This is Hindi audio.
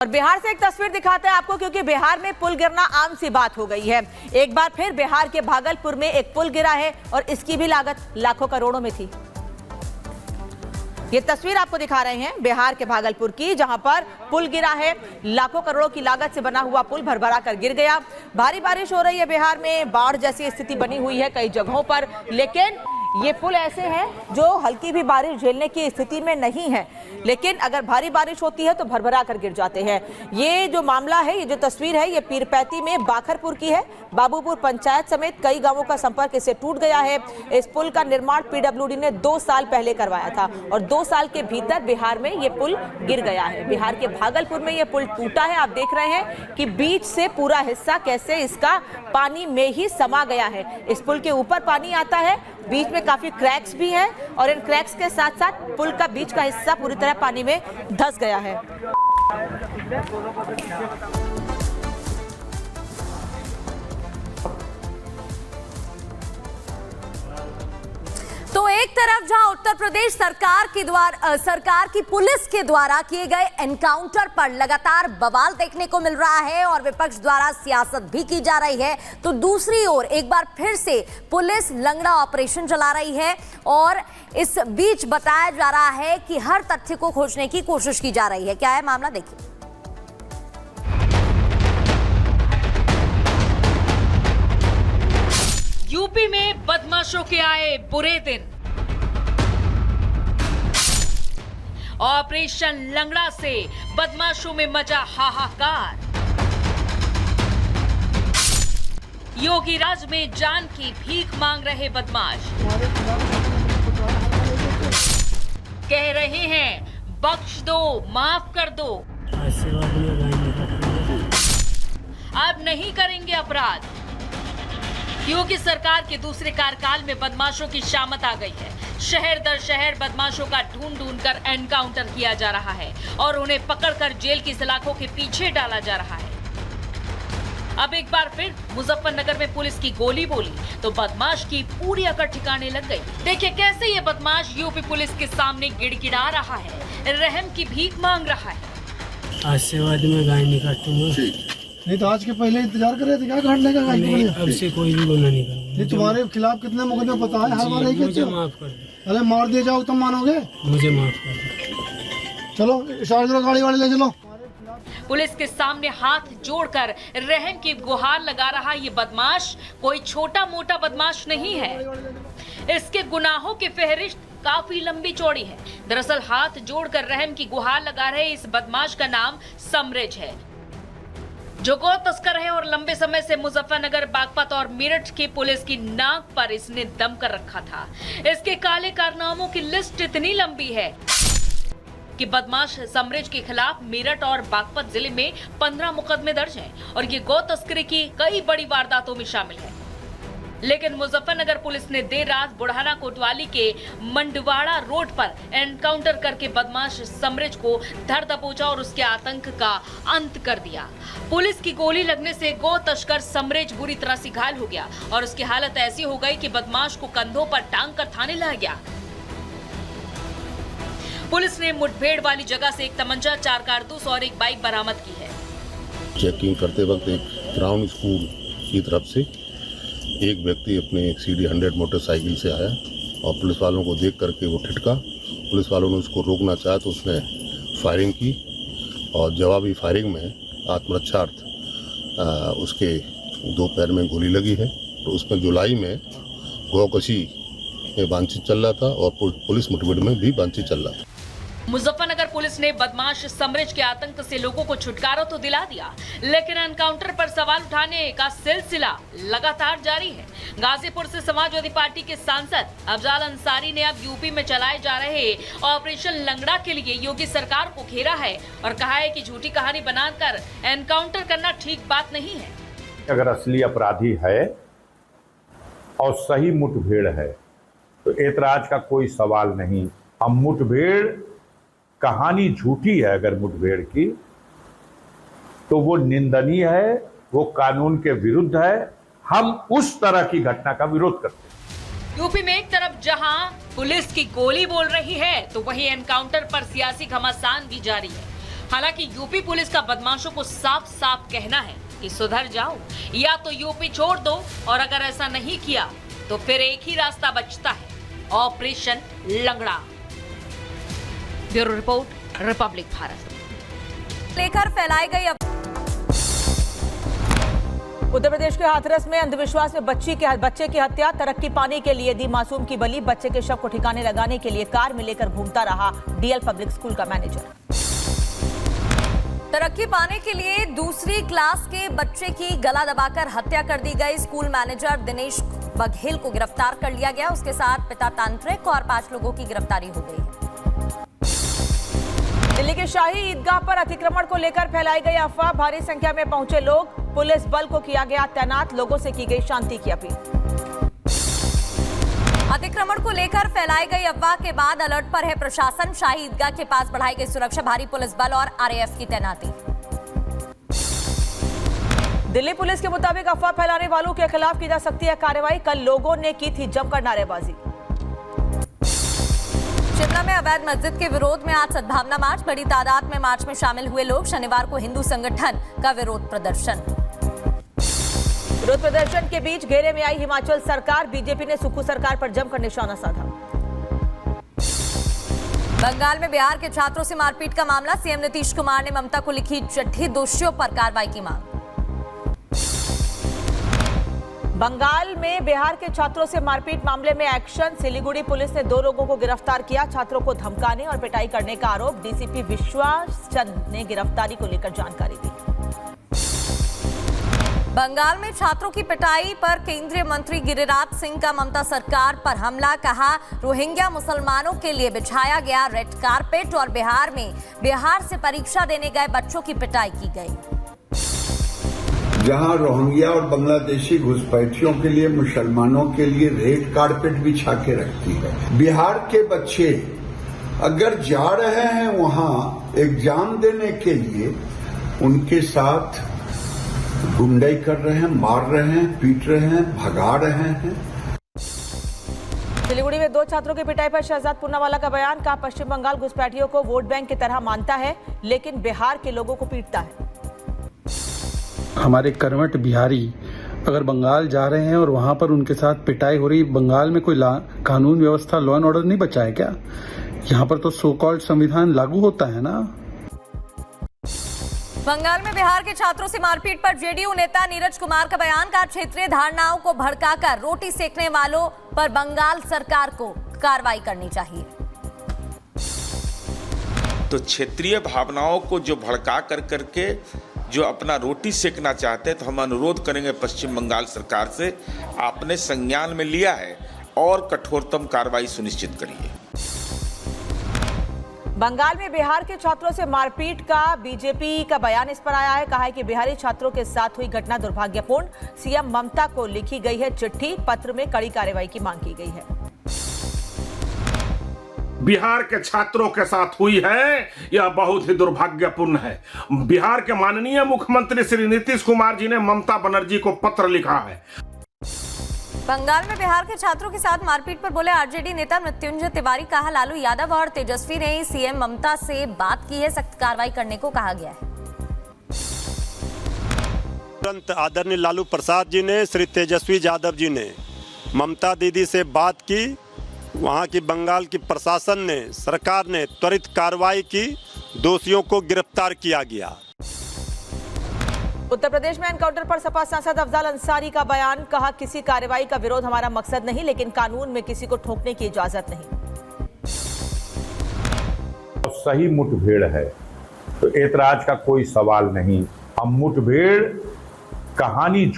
और बिहार से एक तस्वीर दिखाते हैं आपको, क्योंकि बिहार में पुल गिरना आम सी बात हो गई है। एक बार फिर बिहार के भागलपुर में एक पुल गिरा है और इसकी भी लागत लाखों करोड़ों में थी। ये तस्वीर आपको दिखा रहे हैं बिहार के भागलपुर की, जहां पर पुल गिरा है। लाखों करोड़ों की लागत से बना हुआ पुल भरभरा कर गिर गया। भारी बारिश हो रही है बिहार में, बाढ़ जैसी स्थिति बनी हुई है कई जगहों पर, लेकिन ये पुल ऐसे हैं जो हल्की भी बारिश झेलने की स्थिति में नहीं है, लेकिन अगर भारी बारिश होती है तो भरभरा कर गिर जाते हैं। ये जो मामला है, ये जो तस्वीर है, ये पीरपैंती में बाखरपुर की है। बाबूपुर पंचायत समेत कई गांवों का संपर्क इससे टूट गया है। इस पुल का निर्माण पीडब्ल्यूडी ने 2 साल पहले करवाया था और 2 साल के भीतर बिहार में ये पुल गिर गया है। बिहार के भागलपुर में ये पुल टूटा है। आप देख रहे हैं कि बीच से पूरा हिस्सा कैसे इसका पानी में ही समा गया है। इस पुल के ऊपर पानी आता है, बीच में काफी क्रैक्स भी हैं और इन क्रैक्स के साथ साथ पुल का बीच का हिस्सा पूरी तरह पानी में धंस गया है। तो एक तरफ जहां उत्तर प्रदेश सरकार की पुलिस के द्वारा किए गए एनकाउंटर पर लगातार बवाल देखने को मिल रहा है और विपक्ष द्वारा सियासत भी की जा रही है, तो दूसरी ओर एक बार फिर से पुलिस लंगड़ा ऑपरेशन चला रही है और इस बीच बताया जा रहा है कि हर तथ्य को खोजने की कोशिश की जा रही है। क्या है मामला, देखिए। यूपी में बदमाशों के आए बुरे दिन। ऑपरेशन लंगड़ा से बदमाशों में मचा हाहाकार। योगी राज में जान की भीख मांग रहे बदमाश कह रहे हैं बख्श दो, माफ कर दो, अब नहीं करेंगे अपराध। योगी सरकार के दूसरे कार्यकाल में बदमाशों की शामत आ गई है। शहर दर शहर बदमाशों का ढूंढ कर एनकाउंटर किया जा रहा है और उन्हें पकड़कर जेल की सलाखों के पीछे डाला जा रहा है। अब एक बार फिर मुजफ्फरनगर में पुलिस की गोली बोली तो बदमाश की पूरी अकड़ ठिकाने लग गई। देखिए कैसे ये बदमाश यूपी पुलिस के सामने गिड़गिड़ा रहा है, रहम की भीख मांग रहा है। आज से बाद में गाय नहीं काटूंगा। नहीं तो आज के पहले इंतजार कर रहे थे क्या काटने का? नहीं, अब से कोई भी गुनाह नहीं करूंगा। नहीं, तुम्हारे खिलाफ कितने मुकदमे पता है? हर बार मुझे माफ कर दो। अरे मार दिए जाओ तुम मानोगे? मुझे माफ कर दो। चलो इशारा गाड़ी वाले ले चलो। पुलिस के सामने हाथ जोड़कर रहम की गुहार लगा रहा ये बदमाश कोई छोटा मोटा बदमाश नहीं है। इसके गुनाहों की फहरिस्त काफी लंबी चौड़ी है। दरअसल हाथ जोड़कर रहम की गुहार लगा रहे इस बदमाश का नाम समरेज है, जो गौ तस्कर है और लंबे समय से मुजफ्फरनगर, बागपत और मेरठ की पुलिस की नाक पर इसने दम कर रखा था। इसके काले कारनामों की लिस्ट इतनी लंबी है कि बदमाश समरेज के खिलाफ मेरठ और बागपत जिले में 15 मुकदमे दर्ज हैं और ये गौ तस्करी की कई बड़ी वारदातों में शामिल है। लेकिन मुजफ्फरनगर पुलिस ने देर रात बुढ़ाना कोतवाली के मंडवाड़ा रोड पर एनकाउंटर करके बदमाश समरेज को धर दबोचा और उसके आतंक का अंत कर दिया। पुलिस की गोली लगने से गौ तस्कर समरेज बुरी तरह से घायल हो गया और उसकी हालत ऐसी हो गई कि बदमाश को कंधों पर टांग कर थाने लाया गया। पुलिस ने मुठभेड़ वाली जगह से एक तमंचा, 4 कारतूस और एक बाइक बरामद की है। चेकिंग करते वक्त एक ग्राउंड स्कूल की तरफ से एक व्यक्ति अपने CD 100 मोटरसाइकिल से आया और पुलिस वालों को देख करके वो ठिठका। पुलिस वालों ने उसको रोकना चाहा तो उसने फायरिंग की और जवाबी फायरिंग में आत्मरक्षार्थ उसके 2 पैर में गोली लगी है। तो उसमें जुलाई में गौकशी में बातचीत चल रहा था और पुलिस मुठभेड़ में भी बातचीत चल रहा था। मुजफ्फरनगर पुलिस ने बदमाश समरेज के आतंक से लोगों को छुटकारा तो दिला दिया, लेकिन एनकाउंटर पर सवाल उठाने का सिलसिला लगातार जारी है। गाजीपुर से समाजवादी पार्टी के सांसद अफजाल अंसारी ने अब यूपी में चलाए जा रहे ऑपरेशन लंगड़ा के लिए योगी सरकार को घेरा है और कहा है कि झूठी कहानी बनाकर एनकाउंटर करना ठीक बात नहीं है। अगर असली अपराधी है और सही मुठभेड़ है तो ऐतराज का कोई सवाल नहीं। हम मुठभेड़ कहानी झूठी है अगर मुठभेड़ की तो वो निंदनीय है, वो कानून के विरुद्ध है। हम उस तरह की घटना का विरोध करते हैं। यूपी में एक तरफ जहां पुलिस की गोली बोल रही है तो वहीं एनकाउंटर पर सियासी घमासान भी जारी है। हालांकि यूपी पुलिस का बदमाशों को साफ साफ कहना है कि सुधर जाओ, या तो यूपी छोड़ दो, और अगर ऐसा नहीं किया तो फिर एक ही रास्ता बचता है, ऑपरेशन लंगड़ा। Bureau report, Republic Bharat. लेकर फैलाई गई उत्तर प्रदेश के हाथरस में अंधविश्वास में बच्चे की हत्या, तरक्की पाने के लिए दी मासूम की बलि। बच्चे के शव को ठिकाने लगाने के लिए कार में लेकर घूमता रहा डीएल पब्लिक स्कूल का मैनेजर। तरक्की पाने के लिए दूसरी क्लास के बच्चे की गला दबाकर हत्या कर दी गई। स्कूल मैनेजर दिनेश बघेल को गिरफ्तार कर लिया गया। उसके साथ पिता तांत्रिक और 5 लोगों की गिरफ्तारी हो गई है। दिल्ली के शाही ईदगाह पर अतिक्रमण को लेकर फैलाई गई अफवाह, भारी संख्या में पहुंचे लोग, पुलिस बल को किया गया तैनात, लोगों से की गई शांति की अपील। अतिक्रमण को लेकर फैलाई गई अफवाह के बाद अलर्ट पर है प्रशासन। शाही ईदगाह के पास बढ़ाई गई सुरक्षा, भारी पुलिस बल और आरएएफ की तैनाती। दिल्ली पुलिस के मुताबिक अफवाह फैलाने वालों के खिलाफ की जा सकती है कार्रवाई। कल लोगों ने की थी जमकर नारेबाजी। शिमला में अवैध मस्जिद के विरोध में आज सद्भावना मार्च, बड़ी तादाद में मार्च में शामिल हुए लोग। शनिवार को हिंदू संगठन का विरोध प्रदर्शन। विरोध प्रदर्शन के बीच घेरे में आई हिमाचल सरकार, बीजेपी ने सुक्खू सरकार पर जमकर निशाना साधा। बंगाल में बिहार के छात्रों से मारपीट का मामला, सीएम नीतीश कुमार ने ममता को लिखी चिट्ठी, दोषियों पर कार्रवाई की मांग। बंगाल में बिहार के छात्रों से मारपीट मामले में एक्शन, सिलीगुड़ी पुलिस ने 2 लोगों को गिरफ्तार किया। छात्रों को धमकाने और पिटाई करने का आरोप, डीसीपी विश्वास चंद ने गिरफ्तारी को लेकर जानकारी दी। बंगाल में छात्रों की पिटाई पर केंद्रीय मंत्री गिरिराज सिंह का ममता सरकार पर हमला, कहा रोहिंग्या मुसलमानों के लिए बिछाया गया रेड कारपेट और बिहार से परीक्षा देने गए बच्चों की पिटाई की गई। जहां रोहिंग्या और बांग्लादेशी घुसपैठियों के लिए मुसलमानों के लिए रेड कारपेट बिछा के रखती है। बिहार के बच्चे अगर जा रहे हैं वहां एग्जाम देने के लिए, उनके साथ गुंडाई कर रहे हैं, मार रहे हैं, पीट रहे हैं, भगा रहे हैं। सिलीगुड़ी में 2 छात्रों की पिटाई पर शहजाद पूनावाला का बयान, कहा पश्चिम बंगाल घुसपैठियों को वोट बैंक की तरह मानता है, लेकिन बिहार के लोगों को पीटता है। हमारे कर्मठ बिहारी अगर बंगाल जा रहे हैं और वहां पर उनके साथ पिटाई हो रही, बंगाल में कोई कानून व्यवस्था, लॉ एंड ऑर्डर नहीं बचा है क्या? यहाँ पर तो सो कॉल्ड संविधान लागू होता है ना। बंगाल में बिहार के छात्रों से मारपीट पर जेडीयू नेता नीरज कुमार का बयान, का क्षेत्रीय धारणाओं को भड़काकर रोटी सेकने वालों पर बंगाल सरकार को कार्रवाई करनी चाहिए। तो क्षेत्रीय भावनाओं को जो भड़का करके जो अपना रोटी सेकना चाहते हैं, तो हम अनुरोध करेंगे पश्चिम बंगाल सरकार से, आपने संज्ञान में लिया है और कठोरतम कार्रवाई सुनिश्चित करिए। बंगाल में बिहार के छात्रों से मारपीट का बीजेपी का बयान इस पर आया है, कहा है कि बिहारी छात्रों के साथ हुई घटना दुर्भाग्यपूर्ण, सीएम ममता को लिखी गई है चिट्ठी, पत्र में कड़ी कार्रवाई की मांग की गई है। बिहार के छात्रों के साथ हुई है, यह बहुत ही दुर्भाग्यपूर्ण है। बिहार के माननीय मुख्यमंत्री श्री नीतीश कुमार जी ने ममता बनर्जी को पत्र लिखा है। बंगाल में बिहार के छात्रों के साथ मारपीट पर बोले आरजेडी नेता मृत्युंजय तिवारी, कहा लालू यादव और तेजस्वी ने सीएम ममता से बात की है, सख्त कार्रवाई करने को कहा गया है। तुरंत आदरणीय लालू प्रसाद जी ने, श्री तेजस्वी यादव जी ने ममता दीदी से बात की, वहां की बंगाल की प्रशासन ने, सरकार ने त्वरित कार्रवाई की, दोषियों को गिरफ्तार किया गया। उत्तर प्रदेश में एनकाउंटर पर सपा सांसद अफजाल अंसारी का बयान, कहा किसी कार्रवाई का विरोध हमारा मकसद नहीं, लेकिन कानून में किसी को ठोकने की इजाजत नहीं। तो सही मुठभेड़ है तो ऐतराज का कोई सवाल नहीं। हम मुठभेड़ कहानी